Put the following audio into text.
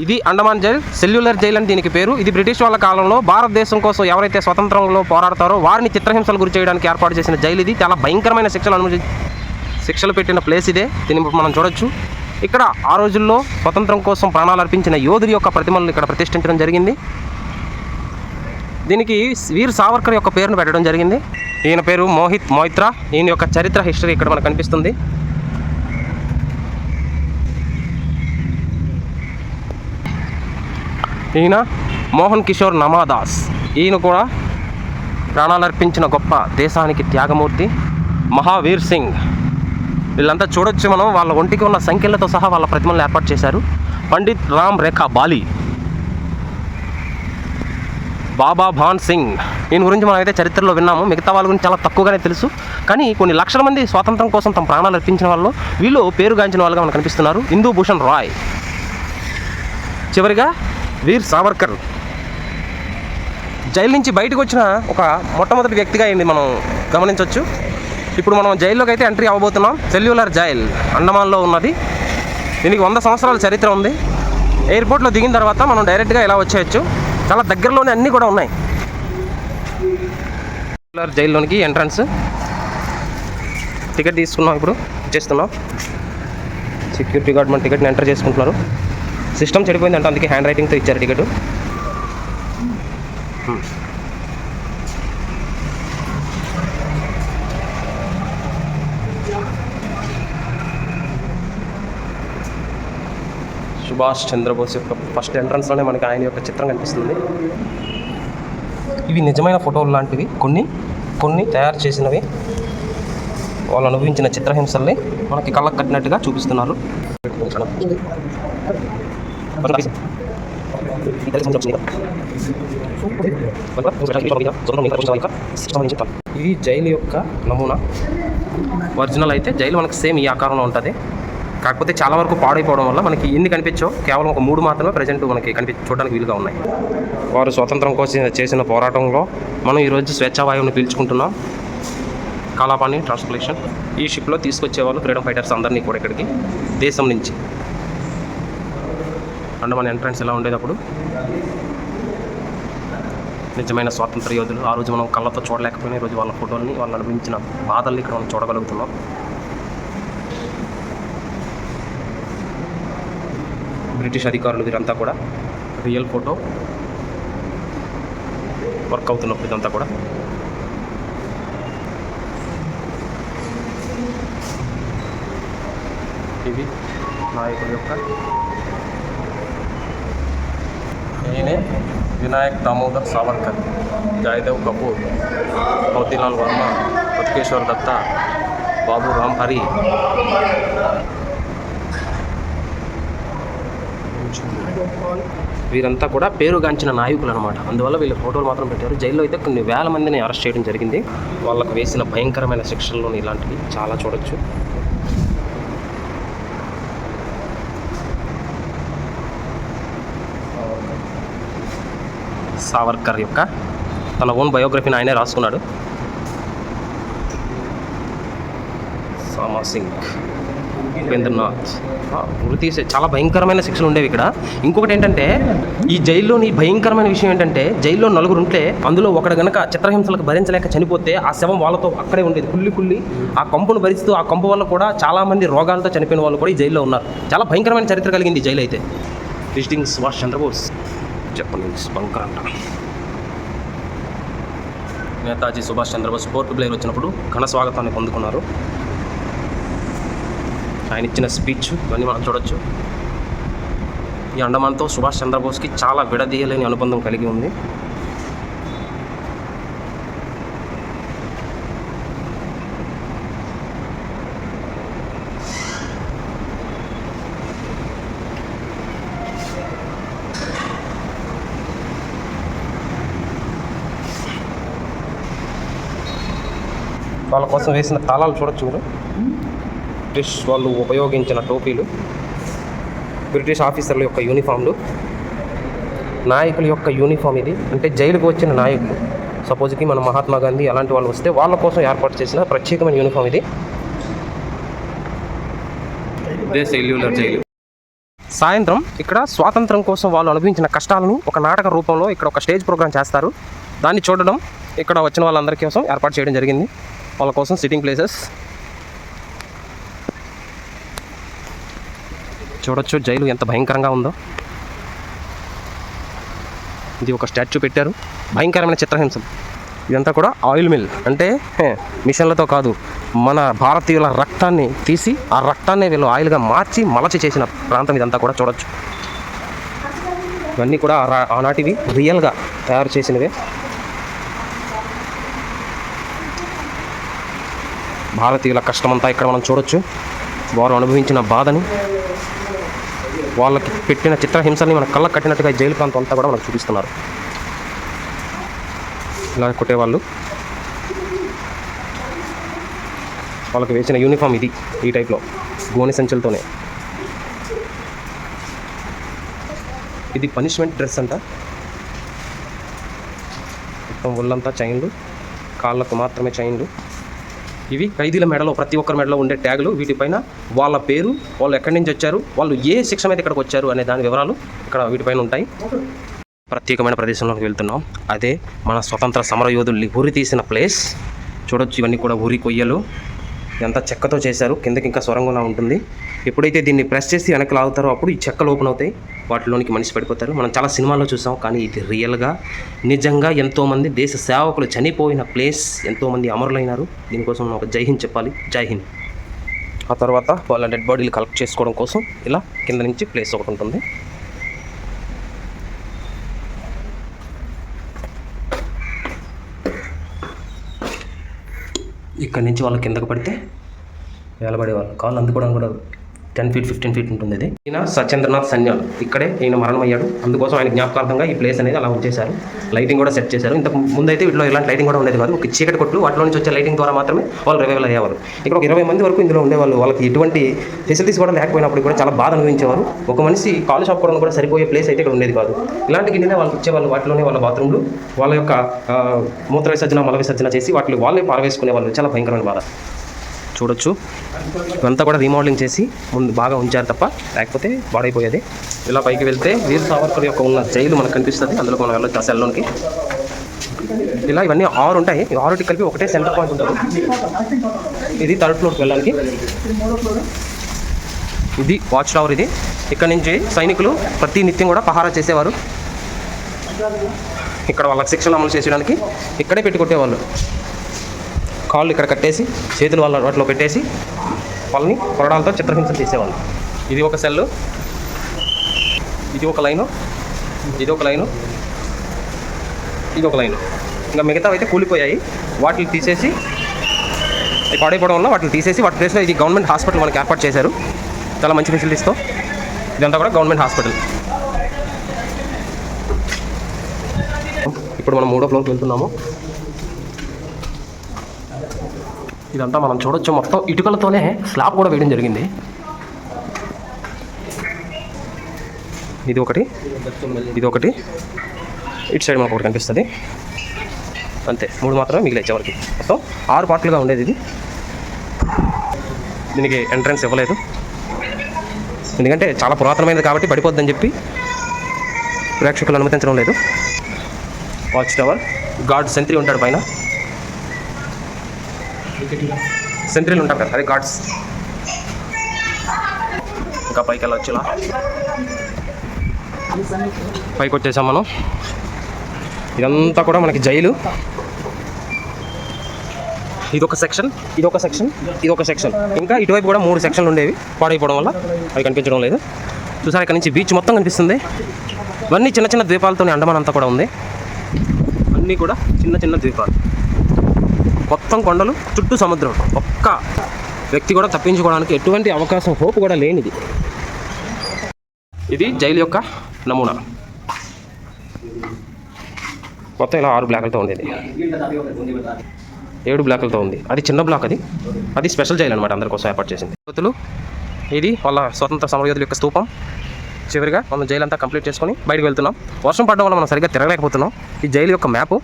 ఇది Andaman jail, cellular jail అని దీనికి పేరు. ఇది బ్రిటిష్ వాళ్ళ కాలంలో భారతదేశం కోసం ఎవరైతే స్వతంత్రంలో పోరాడతారో వారిని చిత్రహింసలు గురి చేయడానికి ఏర్పాటు చేసిన జైలు ఇది. చాలా భయంకరమైన శిక్షలు పెట్టిన ప్లేస్ ఇదే. దీన్ని మనం చూడొచ్చు. ఇక్కడ ఆ రోజుల్లో స్వతంత్రం కోసం ప్రాణాలు అర్పించిన యోధుడి యొక్క ప్రతిమలను ఇక్కడ ప్రతిష్ఠించడం జరిగింది. దీనికి వీర్ సావర్కర్ యొక్క పేరును పెట్టడం జరిగింది. ఈయన పేరు మోహిత్ మొయిత్రా. ఈయన యొక్క చరిత్ర హిస్టరీ ఇక్కడ మనకు కనిపిస్తుంది. ఈయన మోహన్ కిషోర్ నమాదాస్. ఈయన కూడా ప్రాణాలు అర్పించిన గొప్ప దేశానికి త్యాగమూర్తి. మహావీర్ సింగ్. వీళ్ళంతా చూడొచ్చు మనం. వాళ్ళ ఒంటికి ఉన్న సంఖ్యలతో సహా వాళ్ళ ప్రతిమలను ఏర్పాటు చేశారు. పండిత్ రామ్ రేఖా బాలి, బాబా భాన్ సింగ్. ఈయన గురించి మనం అయితే చరిత్రలో విన్నాము. మిగతా వాళ్ళ గురించి చాలా తక్కువగానే తెలుసు. కానీ కొన్ని లక్షల మంది స్వాతంత్రం కోసం తమ ప్రాణాలు అర్పించిన వాళ్ళు వీళ్ళు పేరుగాంచిన వాళ్ళుగా మనకు కనిపిస్తున్నారు. ఇందూ భూషణ్ రాయ్. చివరిగా వీర్ సావర్కర్. జైలు నుంచి బయటకు వచ్చిన ఒక మొట్టమొదటి వ్యక్తిగా అయింది మనం గమనించవచ్చు. ఇప్పుడు మనం జైల్లోకి అయితే ఎంట్రీ అవ్వబోతున్నాం. సెల్యులర్ జైల్ అండమాన్లో ఉన్నది. దీనికి 100 సంవత్సరాల చరిత్ర ఉంది. ఎయిర్పోర్ట్లో దిగిన తర్వాత మనం డైరెక్ట్గా ఇలా వచ్చేయచ్చు. చాలా దగ్గరలోనే అన్నీ కూడా ఉన్నాయి. Cellular జైల్లోనికి entrance. టికెట్ తీసుకున్నాం, ఇప్పుడు చేస్తున్నాం. సెక్యూరిటీ గార్డ్ మన టికెట్ని ఎంటర్ చేసుకుంటున్నారు. సిస్టమ్ చెడిపోయిందంట, అందుకే హ్యాండ్ రైటింగ్తో ఇచ్చారు టికెట్. సుభాష్ చంద్రబోస్ యొక్క ఫస్ట్ ఎంట్రన్స్లోనే మనకి ఆయన యొక్క చిత్రం కనిపిస్తుంది. ఇవి నిజమైన ఫోటోలు లాంటివి. కొన్ని తయారు చేసినవి. వాళ్ళు అనుభవించిన చిత్రహింసల్ని మనకి కళ్ళకు కట్టినట్టుగా చూపిస్తున్నారు. ఇది జైలు యొక్క నమూనా. ఒరిజినల్ అయితే జైలు మనకి సేమ్ ఈ ఆకారంలో ఉంటుంది. కాకపోతే చాలా వరకు పాడైపోవడం వల్ల మనకి ఎన్ని కనిపించో కేవలం ఒక 3 మాత్రమే ప్రజెంట్ మనకి చూడడానికి వీలుగా ఉన్నాయి. వారు స్వాతంత్రం కోసం చేసిన పోరాటంలో మనం ఈరోజు స్వేచ్ఛావాయువుని పీల్చుకుంటున్నాం. కాలాపాని ట్రాన్స్లేషన్. ఈ షిప్లో తీసుకొచ్చేవాళ్ళు ఫ్రీడమ్ ఫైటర్స్ అందరినీ కూడా ఇక్కడికి దేశం నుంచి. అండమాన్ ఎంట్రన్స్ ఎలా ఉండేటప్పుడు నిజమైన స్వాతంత్ర యోధులు. ఆ రోజు మనం కళ్ళతో చూడలేకపోయినా ఈరోజు వాళ్ళ ఫోటోల్ని, వాళ్ళు అనుభవించిన బాధల్ని ఇక్కడ మనం చూడగలుగుతున్నాం. బ్రిటిష్ అధికారులు వీరంతా కూడా రియల్ ఫోటో వర్క్ అవుతున్నప్పుడు ఇదంతా కూడా. ఇవి నాయకుల యొక్క. ఈయనే వినాయక్ దామోదర్ సావర్కర్, జయదేవ్ కపూర్, మోతీలాల్ వర్మ, ఉత్కేశ్వర్ దత్తా, బాబు రామ్ హరి. వీరంతా కూడా పేరుగాంచిన నాయకులు అనమాట. అందువల్ల వీళ్ళ ఫోటోలు మాత్రం పెట్టారు. జైల్లో అయితే కొన్ని వేల మందిని అరెస్ట్ చేయడం జరిగింది. వాళ్ళకు వేసిన భయంకరమైన శిక్షల్లోని ఇలాంటివి చాలా చూడొచ్చు. సావర్కర్ యొక్క తన ఓన్ బయోగ్రఫీని ఆయనే రాసుకున్నాడు. సామా సింగ్, ఉపేంద్రనాథ్. చాలా భయంకరమైన శిక్షలు ఉండేవి ఇక్కడ. ఇంకొకటి ఏంటంటే ఈ జైల్లోని భయంకరమైన విషయం ఏంటంటే జైల్లో 4 ఉంటే అందులో ఒకడు గనక చిత్రహింసలకు భరించలేక చనిపోతే ఆ శవం వాళ్ళతో అక్కడే ఉండేది. కుళ్ళి ఆ కంపును భరిస్తూ ఆ కంపు వల్ల కూడా చాలామంది రోగాలతో చనిపోయిన వాళ్ళు కూడా ఈ జైల్లో ఉన్నారు. చాలా భయంకరమైన చరిత్ర కలిగింది ఈ జైలు అయితే. Visiting Subhash Chandra Bose, Japanese bunker అంట. నేతాజీ సుభాష్ చంద్రబోస్ పోర్ట్ బ్లెయిర్ వచ్చినప్పుడు ఘన స్వాగతాన్ని పొందుకున్నారు. ఆయన ఇచ్చిన స్పీచ్ ఇవన్నీ మనం చూడొచ్చు. ఈ అండమాన్తో సుభాష్ చంద్రబోస్కి చాలా విడదీయలేని అనుబంధం కలిగి ఉంది. వాళ్ళ కోసం వేసిన తాళాలు చూడొచ్చు మీరు. బ్రిటిష్ వాళ్ళు ఉపయోగించిన టోపీలు, బ్రిటిష్ ఆఫీసర్ల యొక్క యూనిఫామ్లు, నాయకుల యొక్క యూనిఫామ్ ఇది. అంటే జైలుకు వచ్చిన నాయకులు, సపోజ్కి మన మహాత్మా గాంధీ అలాంటి వాళ్ళు వస్తే వాళ్ళ కోసం ఏర్పాటు చేసిన ప్రత్యేకమైన యూనిఫామ్ ఇది. ఇదే సెల్యులర్ జైలు. సాయంత్రం ఇక్కడ స్వాతంత్రం కోసం వాళ్ళు అనుభవించిన కష్టాలను ఒక నాటక రూపంలో ఇక్కడ ఒక స్టేజ్ ప్రోగ్రామ్ చేస్తారు. దాన్ని చూడడం ఇక్కడ వచ్చిన వాళ్ళందరి కోసం ఏర్పాటు చేయడం జరిగింది. వాళ్ళ కోసం సిట్టింగ్ ప్లేసెస్ చూడొచ్చు. జైలు ఎంత భయంకరంగా ఉందో. ఇది ఒక స్టాచ్యూ పెట్టారు, భయంకరమైన చిత్రహింసలు. ఇదంతా కూడా ఆయిల్ మిల్, అంటే మిషన్లతో కాదు, మన భారతీయుల రక్తాన్ని తీసి ఆ రక్తాన్ని వీళ్ళు ఆయిల్గా మార్చి మలచి చేసిన ప్రాంతం ఇదంతా కూడా చూడొచ్చు. ఇవన్నీ కూడా ఆనాటివి రియల్గా తయారు చేసినవే. భారతీయుల కష్టమంతా ఇక్కడ మనం చూడొచ్చు. వారు అనుభవించిన బాధని, వాళ్ళకి పెట్టిన చిత్రహింసల్ని మన కళ్ళకు కట్టినట్టుగా జైలు ప్రాంతం అంతా కూడా మనకు చూపిస్తున్నారు. ఇలా కొట్టేవాళ్ళు, వాళ్ళకి వేసిన యూనిఫామ్ ఇది, ఈ టైప్లో గోనె సంచులతోనే. ఇది పనిష్మెంట్ డ్రెస్ అంట. మొత్తం ఒళ్ళంతా చైన్లు, కాళ్ళకు మాత్రమే చైన్లు. ఇవి ఖైదీల మెడలో, ప్రతి ఒక్కరి మెడలో ఉండే ట్యాగులు. వీటిపైన వాళ్ళ పేరు, వాళ్ళు ఎక్కడి నుంచి వచ్చారు, వాళ్ళు ఏ శిక్ష మీద ఇక్కడికి వచ్చారు అనే దాని వివరాలు ఇక్కడ వీటిపైన ఉంటాయి. ప్రత్యేకమైన ప్రదేశంలోకి వెళ్తున్నాం. అదే మన స్వతంత్ర సమరయోధుల్ని ఉరి తీసిన ప్లేస్. చూడొచ్చు, ఇవన్నీ కూడా ఉరి కొయ్యలు, ఎంత చెక్కతో చేశారు. కిందకి ఇంకా సొరంగంలా ఉంటుంది. ఎప్పుడైతే దీన్ని ప్రెస్ చేసి వెనక్కి లాగుతారో అప్పుడు ఈ చెక్కలు ఓపెన్ అవుతాయి, వాటిలోనికి మనిషి పడిపోతారు. మనం చాలా సినిమాల్లో చూసాం, కానీ ఇది రియల్గా నిజంగా ఎంతోమంది దేశ సేవకులు చనిపోయిన ప్లేస్, ఎంతోమంది అమరులైనారు. దీనికోసం మనం ఒక జై హింద్ చెప్పాలి, జై హింద్. ఆ తర్వాత వాళ్ళ డెడ్ బాడీలు కలెక్ట్ చేసుకోవడం కోసం ఇలా కింద నుంచి ప్లేస్ ఒకటి ఉంటుంది. ఇక్కడి నుంచి వాళ్ళు కిందకు పడితే వేలబడేవాళ్ళు. కాళ్ళు అందుకోవడం కూడా 10 feet 15 feet ఉంటుంది. ఇది ఈయన సత్యేంద్రనాథ్ సన్యాల్, ఇక్కడే ఈయన మరణమయ్యాడు. అందుకోసం ఆయన జ్ఞాపకార్థంగా ఈ ప్లేస్ అనేది అలా ఉంచేశారు. లైటింగ్ కూడా సెట్ చేశారు. ఇంతకు ముందైతే వీటిలో ఇలాంటి లైటింగ్ కూడా ఉండేది కాదు. ఒక చీకటి కొట్లు, వాటిలో నుంచి వచ్చే లైటింగ్ ద్వారా మాత్రమే వాళ్ళు రివైవల్ అయ్యేవారు. ఇక్కడ ఒక 20 మంది వరకు ఇందులో ఉండేవాళ్ళు. వాళ్ళకి ఎటువంటి ఫెసిలిటీస్ కూడా లేకపోయినప్పుడు కూడా చాలా బాధ అనుభవించేవారు. ఒక మనిషి కాలు షాపుకోవడం కూడా సరిపోయే ప్లేస్ అయితే ఇక్కడ ఉండేది కాదు. ఇలాంటి గిన్నెనే వాళ్ళకి ఇచ్చేవాళ్ళు. వాటిలోనే వాళ్ళ బాత్రూమ్లు, వాళ్ళ యొక్క మూత్ర విసర్జన, మల విసర్జన చేసి వాటిని వాళ్ళే పారవేసుకునేవాళ్ళు. చాలా భయంకరమైన బాధ. చూడొచ్చు, ఇదంతా కూడా రీమోడలింగ్ చేసి ముందు బాగా ఉంచారు తప్ప లేకపోతే పాడైపోయేది. ఇలా పైకి వెళ్తే వీర్ సావర్కర్ యొక్క ఉన్న జైలు మనకు కనిపిస్తుంది. అందులో మనం వెళ్ళొచ్చు ఆ సెల్లోనికి. ఇలా ఇవన్నీ 6 ఉంటాయి. 6కి కలిపి ఒకటే సెంటర్ పాయింట్ ఉంటుంది. ఇది 3rd floorకి వెళ్ళడానికి. ఇది వాచ్ టవర్. ఇది ఇక్కడ నుంచి సైనికులు ప్రతి నిత్యం కూడా పహారా చేసేవారు. ఇక్కడ వాళ్ళకి శిక్షణ అమలు చేసేయడానికి ఇక్కడే పెట్టి కొట్టేవాళ్ళు. కాళ్ళు ఇక్కడ కట్టేసి, చేతులు వాళ్ళ వాటిలో పెట్టేసి వాళ్ళని కొరడాలతో చిత్రహింసలు చేసేవాళ్ళు. ఇది ఒక సెల్లు, ఇది ఒక లైను, ఇది ఒక లైను, ఇది ఒక లైను. ఇంకా మిగతా అయితే కూలిపోయాయి. వాటిని తీసేసి, పాడైపోవడం వల్ల వాటిని తీసేసి వాటి ప్లేస్లో ఇది గవర్నమెంట్ హాస్పిటల్ మనకి ఏర్పాటు చేశారు. చాలా మంచి ఫెసిలిటీస్తో. ఇదంతా కూడా గవర్నమెంట్ హాస్పిటల్. ఇప్పుడు మనం 3వ ఫ్లోర్కి వెళ్తున్నాము. ఇదంతా మనం చూడొచ్చు. మొత్తం ఇటుకలతోనే స్లాబ్ కూడా వేయడం జరిగింది. ఇది ఒకటి, ఇది ఒకటి, ఇటు సైడ్ మనకు ఒకటి కనిపిస్తుంది. అంతే, 3 మాత్రమే మిగిలిన చివరికి. మొత్తం 6 పార్ట్లుగా ఉండేది ఇది. దీనికి ఎంట్రన్స్ ఇవ్వలేదు, ఎందుకంటే చాలా పురాతనమైనది కాబట్టి పడిపోద్దని చెప్పి ప్రేక్షకులు అనుమతించడం లేదు. వాచ్ టవర్, గార్డ్ సెంట్రీ ఉంటాడు పైన. సెంట్రీలు ఉంటారు కదా, అదే గార్డ్స్. ఇంకా పైకి వెళ్ళొచ్చు. ఇలా పైకి వచ్చేసాం మనం. ఇదంతా కూడా మనకి జైలు. ఇదొక సెక్షన్, ఇదొక సెక్షన్, ఇదొక సెక్షన్. ఇంకా ఇటువైపు కూడా 3 సెక్షన్లు ఉండేవి, పాడైపోవడం వల్ల అవి కనిపించడం లేదు. చూసారు, ఇక్కడ నుంచి బీచ్ మొత్తం కనిపిస్తుంది. ఇవన్నీ చిన్న చిన్న ద్వీపాలతో అండమాన్ అంతా కూడా ఉంది. అన్నీ కూడా చిన్న చిన్న ద్వీపాలు, మొత్తం కొండలు, చుట్టూ సముద్రం. ఒక్క వ్యక్తి కూడా తప్పించుకోవడానికి ఎటువంటి అవకాశం, హోప్ కూడా లేనిది. ఇది జైలు యొక్క నమూనా. మొత్తం ఇలా 6 బ్లాకులతో ఉండేది, 7 బ్లాకులతో ఉంది. అది చిన్న బ్లాక్, అది స్పెషల్ జైలు అనమాట, అందరి కోసం ఏర్పాటు చేసింది. ఇది వాళ్ళ స్వతంత్ర సమరయోధుల యొక్క స్తూపం. చివరిగా మనం జైలు అంతా కంప్లీట్ చేసుకొని బయటకు వెళ్తున్నాం. వర్షం పడడం వల్ల మనం సరిగ్గా తిరగలేకపోతున్నాం. ఈ జైలు యొక్క మ్యాపు